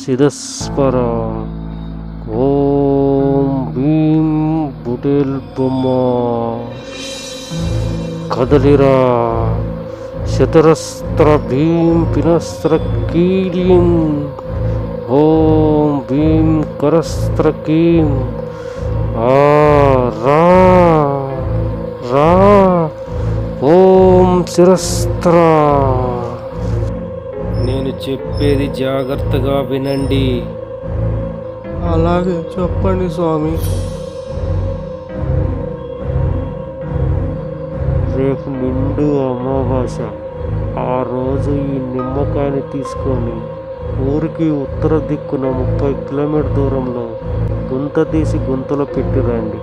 సిదస్పర. ఓం భీం బుటేల్ బొమ్మ కదలిరా. శతరస్త్ర భీం పినస్త్ర కీలిం. ఓం భీం కరస్త్ర కీం. రా రా. ఓం శిరస్త్ర. నేను చెప్పేది జాగ్రత్తగా వినండి. అలాగే చెప్పండి స్వామి. రేపు నిండు అమావాస్య. ఆ రోజు ఈ నిమ్మకాయని తీసుకొని ఊరికి ఉత్తర దిక్కున 30 కిలోమీటర్ దూరంలో గుంత తీసి గుంతలో పెట్టిరండి.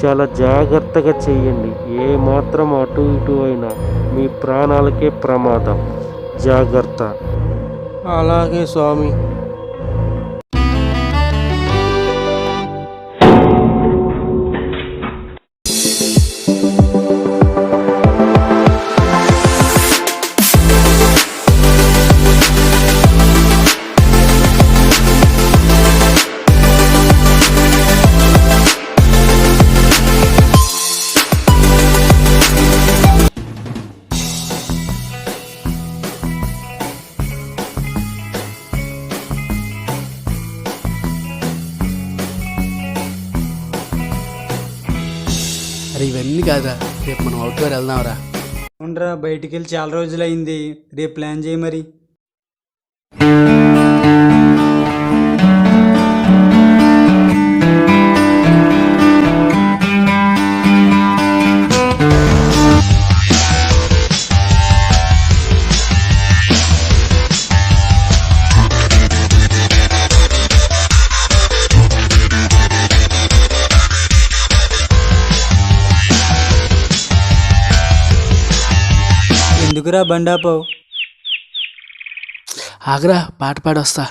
చాలా జాగ్రత్తగా చెయ్యండి. ఏ మాత్రం అటు ఇటు అయినా మీ ప్రాణాలకే ప్రమాదం. జాగ్రత్త. అలాగే స్వామి. అరే ఇవన్నీ కాదా, రేపు మనం అవుట్డోర్ వెళ్దాంరా. అవునరా, బయటికి వెళ్ళి చాలా రోజులైంది. రేపు ప్లాన్ చేయి మరి. ఎందుకురా బండాపావు? ఆగ్రా, పాట పాడొస్తా.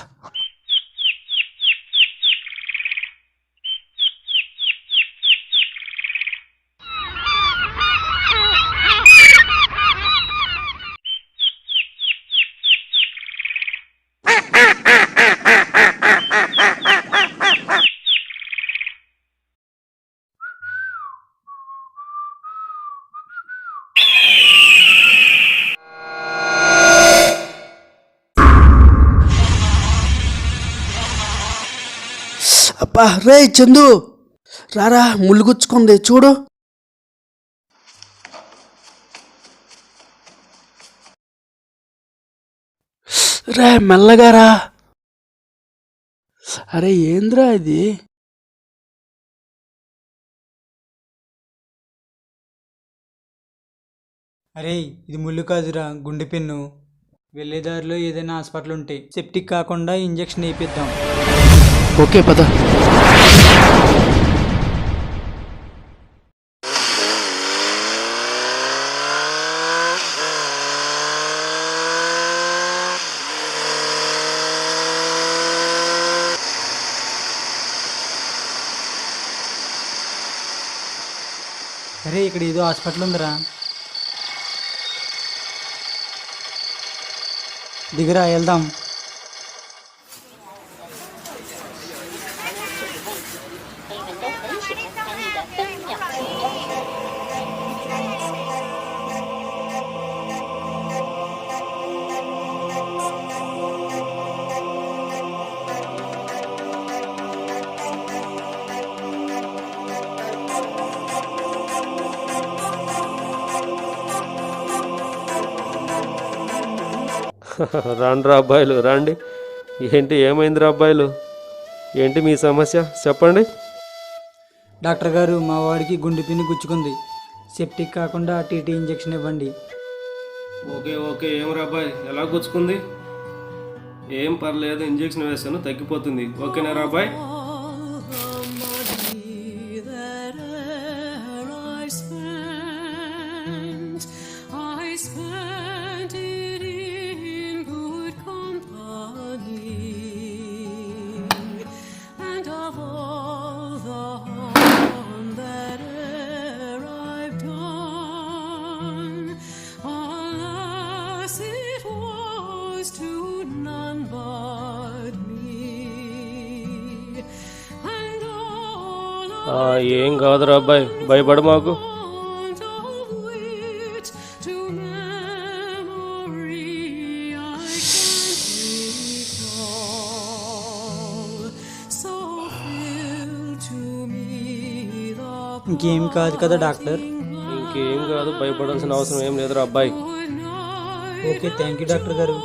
అబ్బా రే చందు, రారా, ముళ్ళు గుచ్చుకుంది చూడు. రే మెల్లగా రా. అరే ఏంద్రా ఇది? అరే ఇది ముళ్ళు కాదురా, గుండె పిన్ను. వెళ్ళేదారిలో ఏదైనా హాస్పిటల్ ఉంటే సెప్టిక్ కాకుండా ఇంజెక్షన్ వేయిద్దాం. ఓకే పద. అరే ఇక్కడ ఏదో హాస్పిటల్ ఉందిరా. దిగరా, వెళ్దాం. రాండ్రా అబ్బాయిలు రండి. ఏంటి ఏమైందిరా అబ్బాయిలు? ఏంటి మీ సమస్య చెప్పండి. డాక్టర్ గారు, మా వాడికి గుండె పిన్ను గుచ్చుకుంది. సెప్టిక్ కాకుండా టీటీ ఇంజెక్షన్ ఇవ్వండి. Okay okay. ఏమరా అబ్బాయి, ఎలా గుచ్చుకుంది? ఏం పర్లేదు, ఇంజెక్షన్ వేస్తాను, తగ్గిపోతుంది. ఓకేనా రా అబ్బాయి? To none but me. ఏం కాదురా అబ్బాయి, భయపడు మాకు. ఇంకేం కాదు కదా డాక్టర్? ఇంకేం కాదు, భయపడాల్సిన అవసరం ఏం లేదురా అబ్బాయి. ఓకే, థ్యాంక్ యూ డాక్టర్ గారు.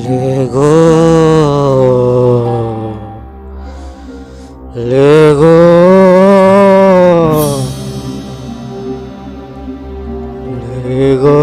లేగో లేగో లేగో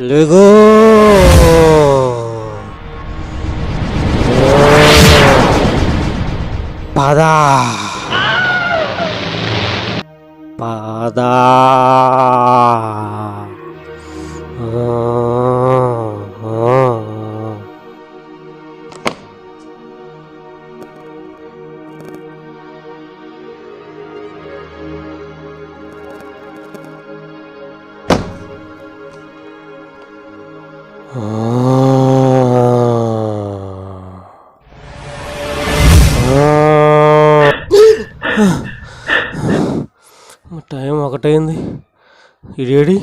లేగో పదా పదా టైం ఒకటైంది. ఇదేడి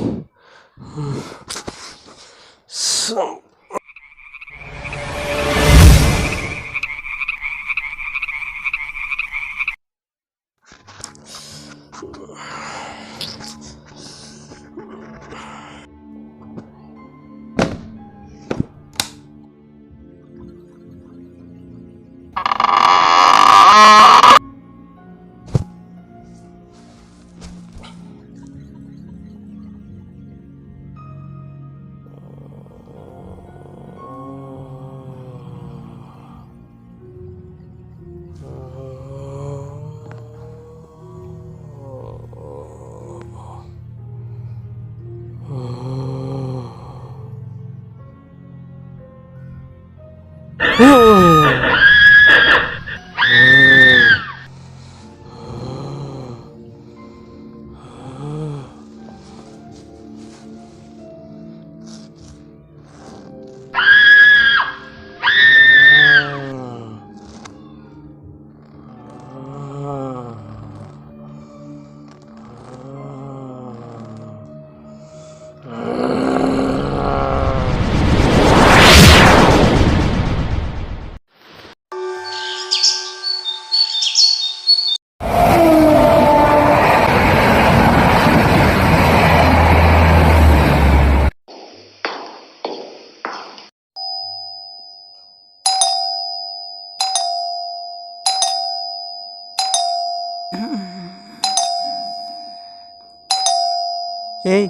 ఏయ్,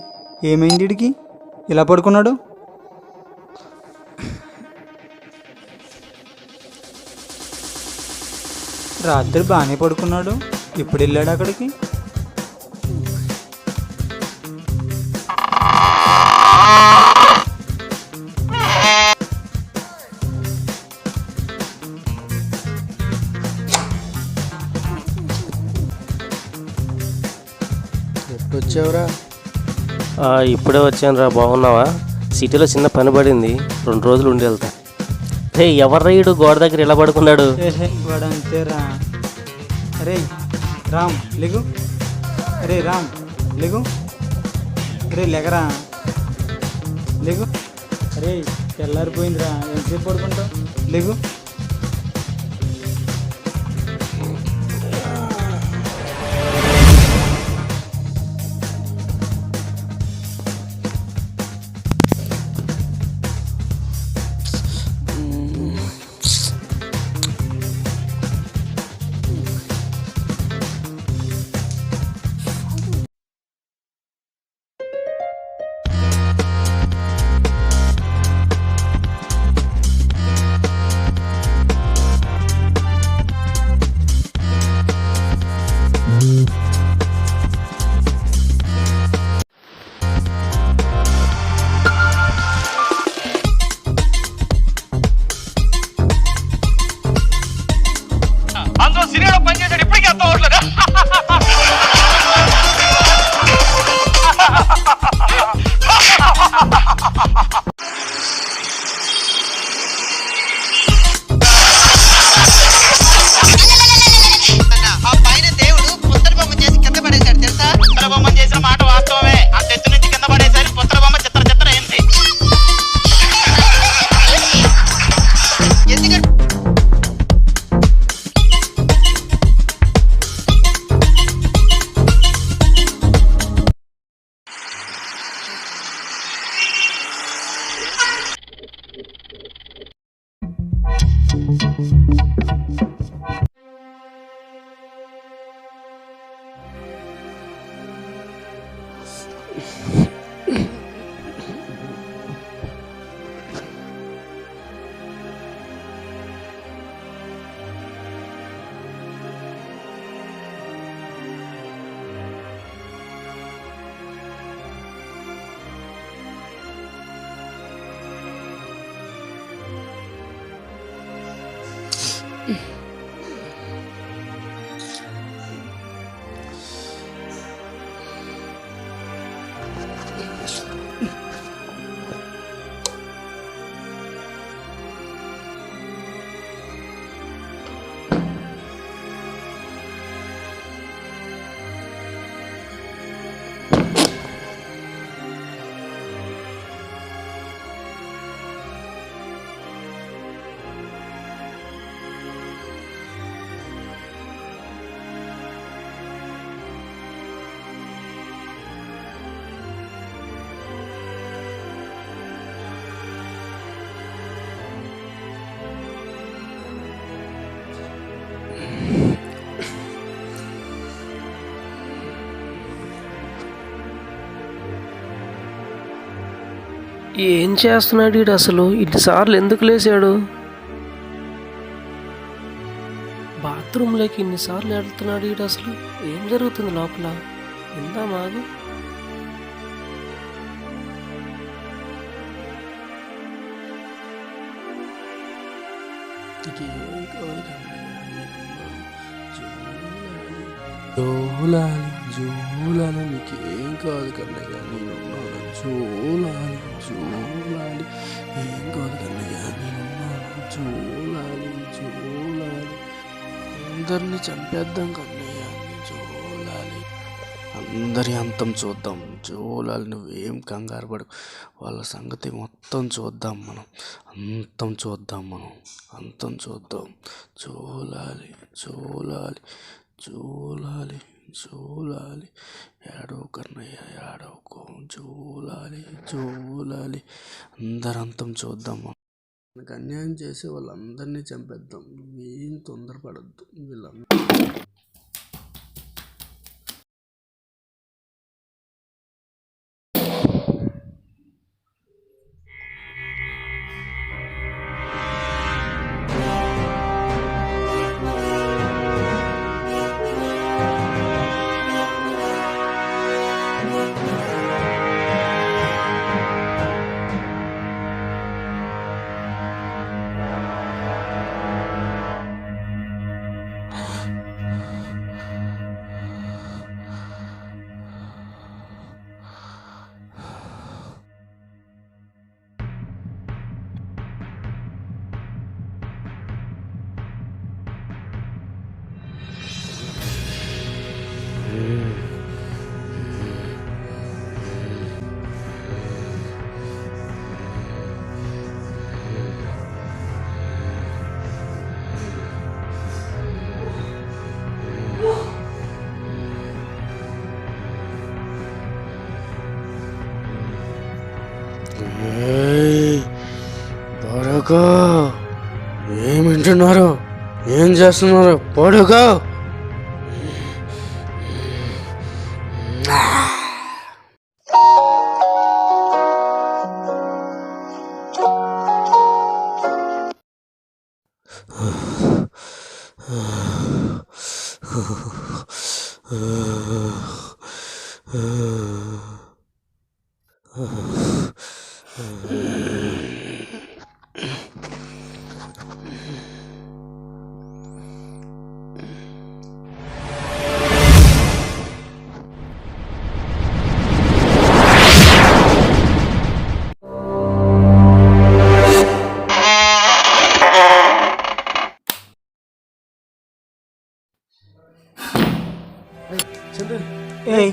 ఏమైంది వీడికి? ఇలా పడుకున్నాడు? రాత్రి బాగానే పడుకున్నాడు, ఇప్పుడు వెళ్ళాడు అక్కడికి. ఎప్పుడొచ్చావురా? ఇప్పుడే వచ్చాను రా. బాగున్నావా? సిటీలో చిన్న పని పడింది, 2 రోజులు ఉండి వెళ్తా. రే, ఎవర్రాయుడు గోడ దగ్గర ఇలా పడుకున్నాడు? వాడు అంతేరా. అరే రామ్ లేగు, అరే రామ్ లేగు, అరే లేగరా లేగు. అరే తెల్లారిపోయిందిరా, ఎంతసేపు పడుకుంటావు? లేగు. ఏం చేస్తున్నాడు వీడు అసలు? ఇన్నిసార్లు ఎందుకు లేచాడు? బాత్రూంలోకి ఇన్నిసార్లు వెళ్తున్నాడు వీడు అసలు? ఏం జరుగుతుంది లోపల? ఇందా మాగు. జోలాలి జోలాలి నీకేం కాదు కన్నయ్య, నేనున్నాను. జోలాలి జోలాలి ఏం కాదు కన్నయ్య, నేనున్నాను. జోలాలి జోలాలి అందరినీ చంపేద్దాం కన్నయ్య, జోలాలి అందరి అంతం చూద్దాం. జోలాలి నువ్వేం కంగారు పడు, వాళ్ళ సంగతి మొత్తం చూద్దాం మనం, అంతం చూద్దాం మనం, అంతం చూద్దాం. జోలాలి జోలాలి జోలాలి జోలాలి ఏడవ కన్నయ్య ఏడవకు. జోలాలి జోలాలి అందరంతం చూద్దాం. మనకు అన్యాయం చేసే వాళ్ళందరినీ చంపేద్దాం, ఏం తొందరపడద్దు. వీళ్ళందరూ పడుకో. ఏం వింటున్నారు? ఏం చేస్తున్నారు? పడుకో. ఏయ్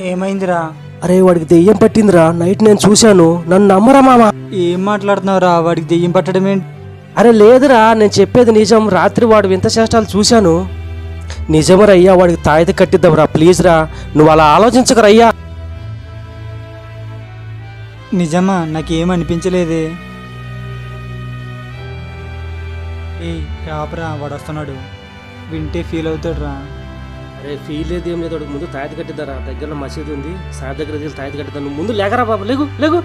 ఏమైందిరా? అరే వాడికి దెయ్యం పట్టిందిరా, నైట్ నేను చూశాను. నన్ను నమ్మరా మామ? ఏం మాట్లాడుతున్నావురా? వాడికి దెయ్యం పట్టడం ఏంటి? అరే లేదురా, నేను చెప్పేది నిజం. రాత్రి వాడు వింత చేష్టాలు చూశాను. నిజమరయ్యా, వాడికి తాయిత కట్టిద్దాంరా ప్లీజ్ రా. నువ్వు అలా ఆలోచించకరయ్యా. నిజమా? నాకేం అనిపించలేదే. ఏయ్ రాపరా, వాడు వస్తున్నాడు. వింటే ఫీల్ అవుతాడు రా. అరే ఫీల్ లేదు ఏం లేదు, వాడికి ముందు తాయతి కట్టిద్దారా. దగ్గరలో మసీదు ఉంది, సార్ దగ్గర తీసుకు తాయతి కట్టిద్దాం. నువ్వు ముందు లేకరా బాబు, లేగు లేగు.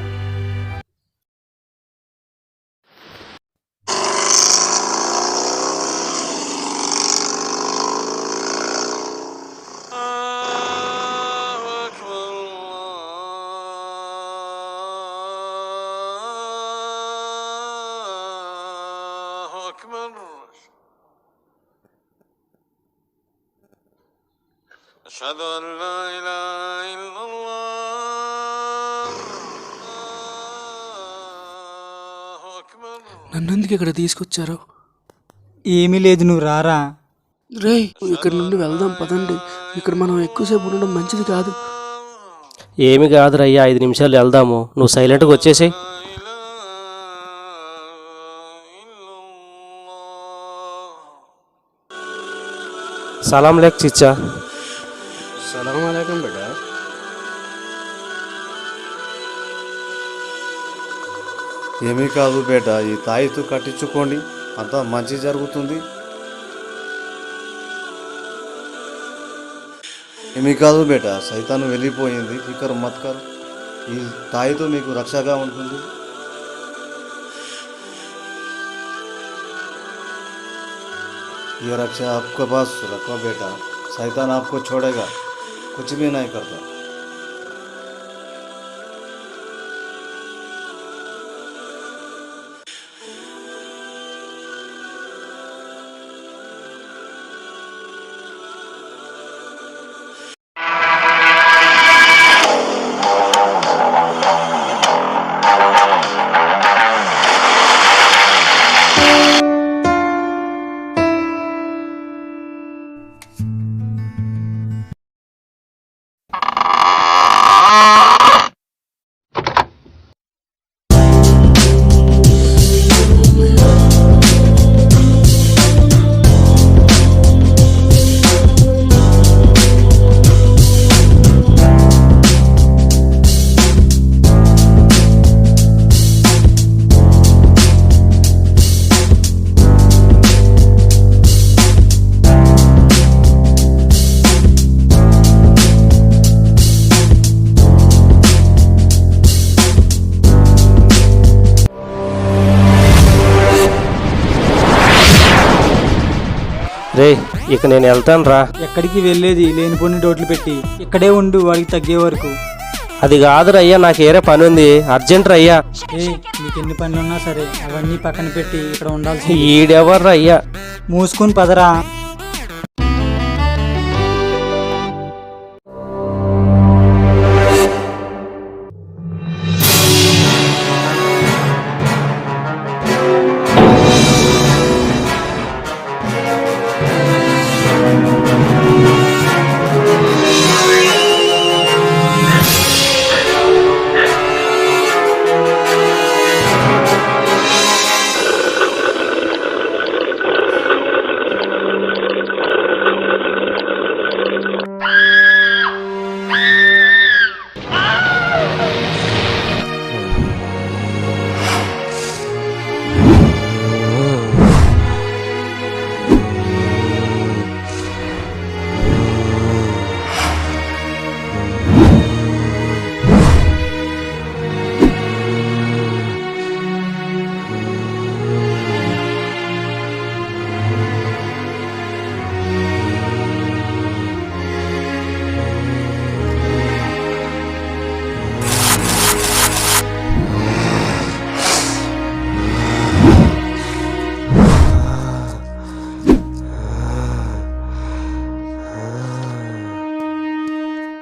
أشهد أن لا إله إلا الله الله أكبر. నన్నెందుకు ఇక్కడ తీసుకొచ్చారు? ఏమీ లేదు, నువ్వు రారా. రేయ్ ఇక్కడ నుండి వెళ్దాం పదండి. ఇక్కడ మనం ఎక్కువసేపు ఉండడం మంచిది కాదు. ఏమి కాదురా అయ్యా, 5 నిమిషాలు వెళ్దాము. నువ్వు సైలెంట్గా వచ్చేసేయ్. సలాం లేక్ చిచ్చా. సలాం అలైకుం బేటా. ఏమీ కాదు బేటా, ఈ తాయితు కట్టించుకోండి, అంతా మంచి జరుగుతుంది. ఏమీ కాదు బేటా, సైతాను వెళ్ళిపోయింది, ఫికర్ మత్ కర్. ఈ తాయితు మీకు రక్షగా ఉంటుంది. ये रक्षा आपके पास रखो बेटा, शैतान आपको छोड़ेगा, कुछ भी नहीं करता. రే ఇక నేను వెళ్తాను రా. ఎక్కడికి వెళ్ళేది? లేనిపోని డోట్లు పెట్టి ఇక్కడే ఉండు, వాడికి తగ్గే వరకు. అది కాదురా అయ్యా, నాకు ఏరే పని ఉంది, అర్జెంట్ రా అయ్యా. నీకు ఎన్ని పనులున్నా సరే అవన్నీ పక్కన పెట్టి ఇక్కడ ఉండాల్సి. ఈడెవర్రా అయ్యా? మూసుకుని పదరా.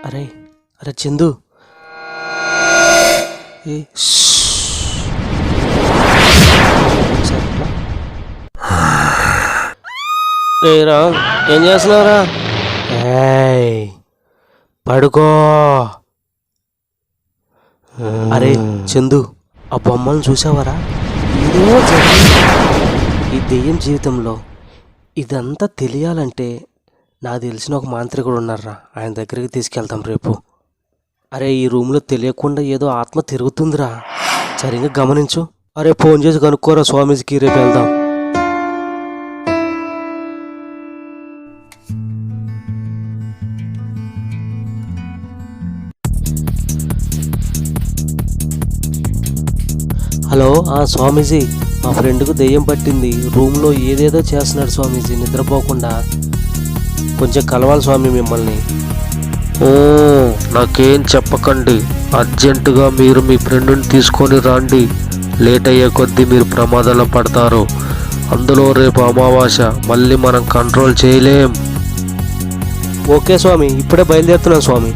అరే అరే చందు, రా ఏం చేస్తున్నావురా? పడుకో. అరే చందు, ఆ బొమ్మలను చూసావరా? ఏదో జరిగింది. ఈ దెయ్యం జీవితంలో ఇదంతా తెలియాలంటే నాకు తెలిసిన ఒక మాంత్రికుడు ఉన్నారా, ఆయన దగ్గరికి తీసుకెళ్తాం రేపు. అరే ఈ రూమ్లో తెలియకుండా ఏదో ఆత్మ తిరుగుతుందిరా, సరిగ్గా గమనించు. అరే ఫోన్ చేసి కనుక్కోరా స్వామీజీకి, రేపు వెళ్దాం. హలో స్వామీజీ, మా ఫ్రెండ్కు దెయ్యం పట్టింది. రూమ్లో ఏదేదో చేస్తున్నాడు స్వామీజీ, నిద్రపోకుండా. కొంచెం కలవాలి స్వామి మిమ్మల్ని. ఓ, నాకేం చెప్పకండి. అర్జెంటుగా మీరు మీ ఫ్రెండ్ని తీసుకొని రండి. లేట్ అయ్యే కొద్దీ మీరు ప్రమాదంలో పడతారు. అందులో రేపు అమావాస్య, మళ్ళీ మనం కంట్రోల్ చేయలేం. ఓకే స్వామి, ఇప్పుడే బయలుదేరుతున్నాను స్వామి.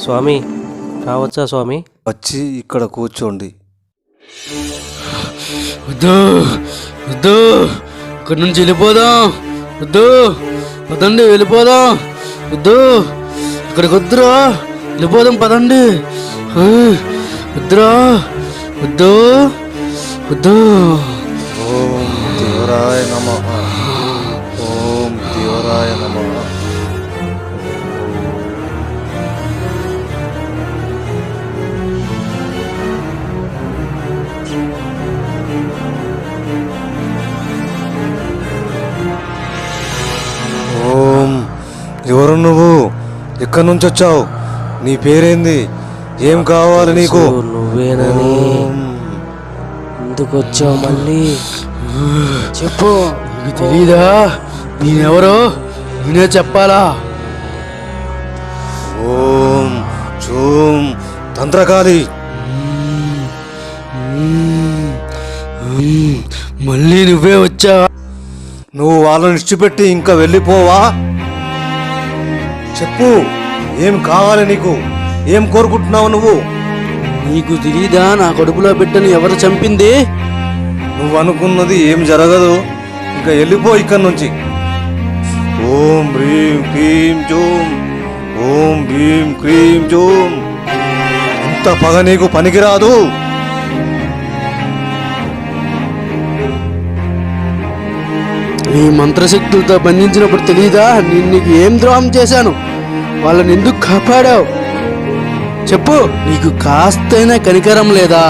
స్వామి, రావచ్చా స్వామి? వచ్చి ఇక్కడ కూర్చోండి. వద్దు వద్దు, ఇక్కడి నుంచి వెళ్ళిపోదాం. వద్దు, పదండి వెళ్ళిపోదాం. వద్దు, ఇక్కడికి వద్దురా, వెళ్ళిపోదాం పదండి. వద్దురా, వద్దు వద్దు. ఓం దేవరాయ నమః. ఓం దేవరాయ నమః. ఓం, ఎవరు నువ్వు? ఎక్కడి నుంచి వచ్చావు? నీ పేరేంది? ఏం కావాలి నీకు? నువ్వేనని. ఓం. ఎందుకు వచ్చావు మళ్ళీ? చెప్పు. నీకు తెలీదా నేనెవరో? నేనే చెప్పాలా? ఓం చూం తంత్రకాళి. మళ్ళీ నువ్వే వచ్చా? నువ్వు వాళ్ళని ఇచ్చిపెట్టి ఇంకా వెళ్ళిపోవా? చెప్పు, ఏం కావాలి నీకు? ఏం కోరుకుంటున్నావు నువ్వు? నీకు తెలీదా నా కడుపులో బిడ్డను ఎవరు చంపింది? నువ్వు అనుకున్నది ఏం జరగదు. ఇంకా వెళ్ళిపో ఇక్కడి నుంచి. ఓం హ్రీం క్రీం జూం. ఓం భీం క్రీం జూం. ఇంత పగ నీకు పనికిరాదు. నీ మంత్రశక్తులతో బంధించినప్పుడు తెలీదా నేను నీకు ఏం ద్రోహం చేశాను? వాళ్ళని ఎందుకు కాపాడావు? చెప్పు, నీకు కాస్తైనా కనికరం లేదా?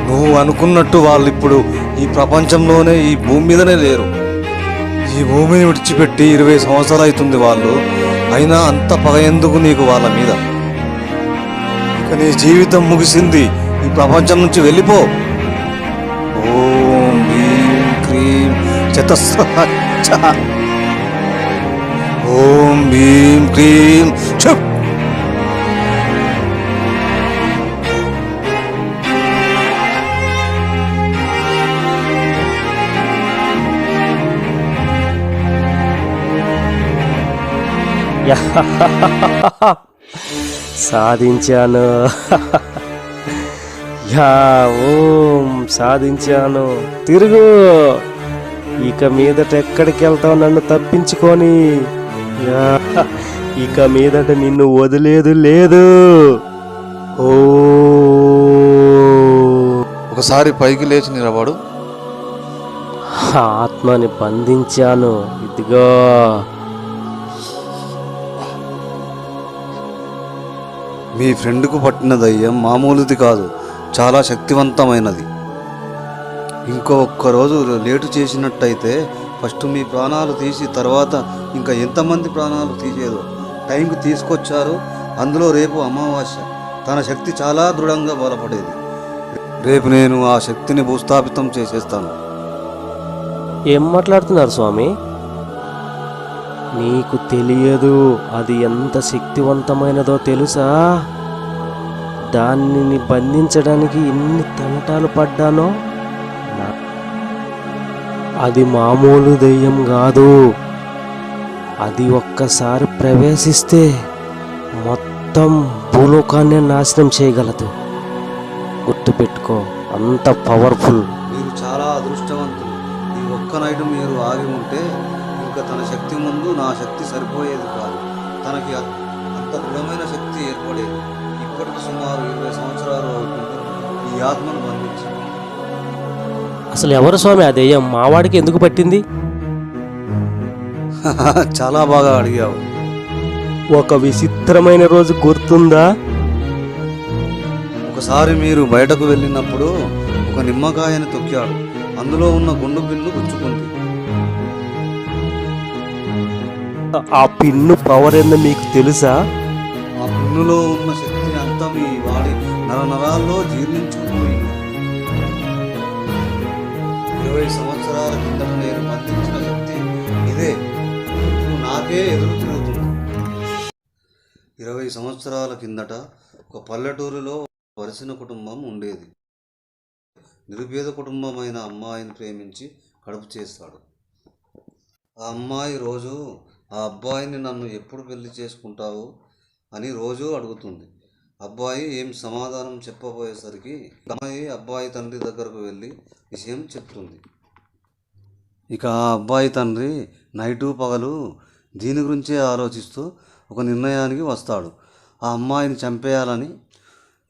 నువ్వు అనుకున్నట్టు వాళ్ళు ఇప్పుడు ఈ ప్రపంచంలోనే, ఈ భూమి మీదనే లేరు. ఈ భూమిని విడిచిపెట్టి 20 సంవత్సరాలు అవుతుంది వాళ్ళు. అయినా అంత పగ ఎందుకు నీకు వాళ్ళ మీద? ఇక నీ జీవితం ముగిసింది. ఈ ప్రపంచం నుంచి వెళ్ళిపో. ఓం భీం క్రీం చతస్రహ. ఓం భీం క్రీం ఛప్. సాధించాను. ఓం సాధించాను. తిరుగు. ఇక మీదట ఎక్కడికి వెళ్తావు నన్ను తప్పించుకొని? ఇక మీదట నిన్ను వదిలేదు లేదు. ఓ, ఒకసారి పైకి లేచి నిలబడు. ఆత్మని బంధించాను. ఇదిగో. మీ ఫ్రెండ్కు పట్టిన దయ్యం మామూలుది కాదు, చాలా శక్తివంతమైనది. ఇంకో ఒక్కరోజు లేటు చేసినట్టయితే ఫస్ట్ మీ ప్రాణాలు తీసి తర్వాత ఇంకా ఎంతమంది ప్రాణాలు తీసేదో టైంకి తీసుకొచ్చారు. అందులో రేపు అమావాస్య. తన శక్తి చాలా దృఢంగా బలపడేది. రేపు నేను ఆ శక్తిని భూస్థాపితం చేసేస్తాను. ఏం మాట్లాడుతున్నారు స్వామి? నీకు తెలియదు అది ఎంత శక్తివంతమైనదో తెలుసా? దానిని బంధించడానికి ఎన్ని తంటాలు పడ్డానో. అది మామూలు దెయ్యం కాదు. అది ఒక్కసారి ప్రవేశిస్తే మొత్తం భూలోకాన్నే నాశనం చేయగలదు. గుర్తుపెట్టుకో, అంత పవర్ఫుల్. మీరు చాలా అదృష్టవంతులు. ఈ ఒక్క నైట్ మీరు ఆగి ఉంటే ఇంకా తన శక్తి ముందు నా శక్తి సరిపోయేది కాదు. తనకి అంత దృఢమైన శక్తి ఏర్పడేది. ఇప్పటికి సుమారు 20 సంవత్సరాలు అవుతుంది ఈ ఆత్మను బంధించి. అసలు ఎవరు స్వామి ఆ దెయ్యం? మావాడికి ఎందుకు పట్టింది? చాలా బాగా అడిగావు. ఒక విచిత్రమైన రోజు గుర్తుందా? ఒకసారి మీరు బయటకు వెళ్ళినప్పుడు ఒక నిమ్మకాయని తొక్కాడు. అందులో ఉన్న గుండు పిన్ను గుచ్చుకుంది. ఆ పిన్ను పవర్ ఏందో మీకు తెలుసా? ఆ పిన్నులో ఉన్న శక్తి అంతా మీ వాడి నరాల్లో జీర్ణించుకుపోయింది. 20 సంవత్సరాల కిందట నేను బంధించిన శక్తి ఇదే. ఇప్పుడు నాకే ఎదురు తిరుగుతుంది. 20 సంవత్సరాల కిందట ఒక పల్లెటూరులో వలసిన కుటుంబం ఉండేది. నిరుపేద కుటుంబమైన అమ్మాయిని ప్రేమించి కడుపు చేస్తాడు. ఆ అమ్మాయి రోజు ఆ అబ్బాయిని నన్ను ఎప్పుడు పెళ్లి చేసుకుంటావు అని రోజు అడుగుతుంది. అబ్బాయి ఏం సమాధానం చెప్పబోయేసరికి అమ్మాయి అబ్బాయి తండ్రి దగ్గరకు వెళ్ళి విషయం చెప్తుంది. ఇక ఆ అబ్బాయి తండ్రి నైటు పగలు దీని గురించే ఆలోచిస్తూ ఒక నిర్ణయానికి వస్తాడు. ఆ అమ్మాయిని చంపేయాలని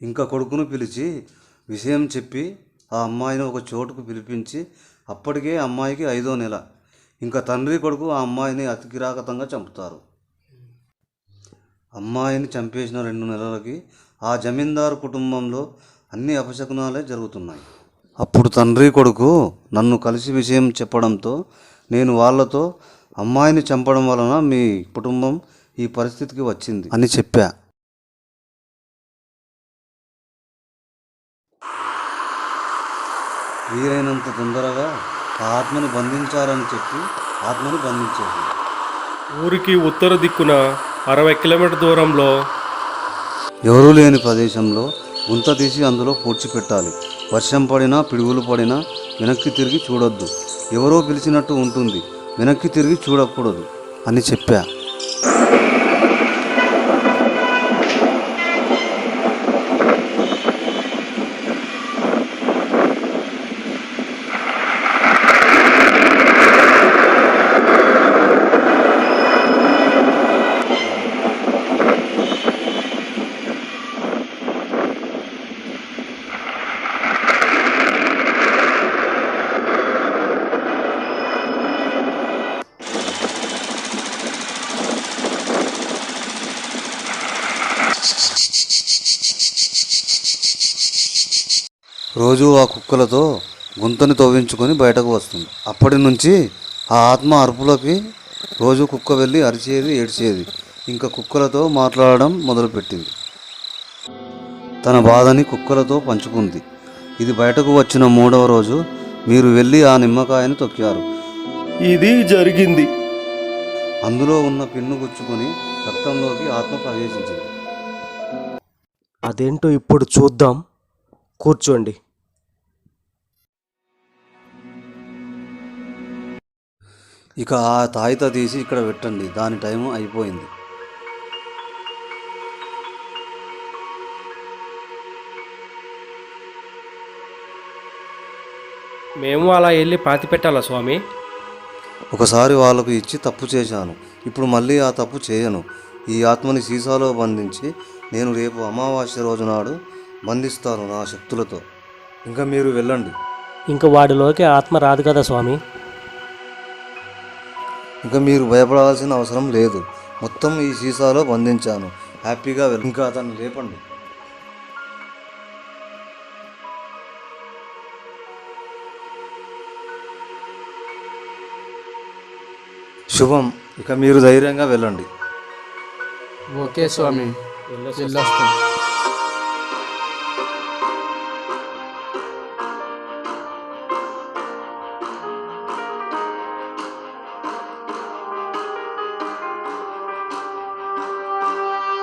ఇంకా కొడుకును పిలిచి విషయం చెప్పి ఆ అమ్మాయిని ఒక చోటుకు పిలిపించి, అప్పటికే అమ్మాయికి 5వ నెల. ఇంకా తండ్రి కొడుకు ఆ అమ్మాయిని అతి కిరాతకంగా చంపుతారు. అమ్మాయిని చంపేసిన 2 నెలలకి ఆ జమీందారు కుటుంబంలో అన్ని అపశకునాలే జరుగుతున్నాయి. అప్పుడు తండ్రి కొడుకు నన్ను కలిసి విషయం చెప్పడంతో నేను వాళ్ళతో అమ్మాయిని చంపడం వలన మీ కుటుంబం ఈ పరిస్థితికి వచ్చింది అని చెప్పా. వీలైనంత తొందరగా ఆ ఆత్మని బంధించాలని చెప్పి ఆత్మని బంధించేది. ఊరికి ఉత్తర దిక్కున 60 కిలోమీటర్ దూరంలో ఎవరూ లేని ప్రదేశంలో గుంత తీసి అందులో పూడ్చిపెట్టాలి. వర్షం పడినా పిడుగులు పడినా వెనక్కి తిరిగి చూడొద్దు. ఎవరో పిలిచినట్టు ఉంటుంది, వెనక్కి తిరిగి చూడకూడదు అని చెప్పా. రోజు ఆ కుక్కలతో గుంతని తవ్వించుకొని బయటకు వస్తుంది. అప్పటి నుంచి ఆ ఆత్మ అరుపులకి రోజు కుక్క వెళ్ళి అరిచేది, ఏడ్చేది. ఇంకా కుక్కలతో మాట్లాడడం మొదలుపెట్టింది. తన బాధని కుక్కలతో పంచుకుంది. ఇది బయటకు వచ్చిన 3వ రోజు మీరు వెళ్ళి ఆ నిమ్మకాయని తొక్కారు. ఇది జరిగింది. అందులో ఉన్న పిన్ను గుచ్చుకొని రక్తంలోకి ఆత్మ ప్రవేశించింది. అదేంటో ఇప్పుడు చూద్దాం. కూర్చోండి. ఇక ఆ తాయిత తీసి ఇక్కడ పెట్టండి. దాని టైం అయిపోయింది. మేము అలా వెళ్ళి పాతి పెట్టాలా స్వామి? ఒకసారి వాళ్ళకు ఇచ్చి తప్పు చేశాను. ఇప్పుడు మళ్ళీ ఆ తప్పు చేయను. ఈ ఆత్మని సీసాలో బంధించి నేను రేపు అమావాస్య రోజు నాడు బంధిస్తాను నా శక్తులతో. ఇంకా మీరు వెళ్ళండి. ఇంక వాడిలోకి ఆత్మ రాదు కదా స్వామి? ఇంకా మీరు భయపడాల్సిన అవసరం లేదు. మొత్తం ఈ సీసాలో బంధించాను. హ్యాపీగా వెళ్ళి ఇంకా అతన్ని లేపండి. శుభం. ఇక మీరు ధైర్యంగా వెళ్ళండి. ఓకే స్వామి, వెళ్ళొస్తాం.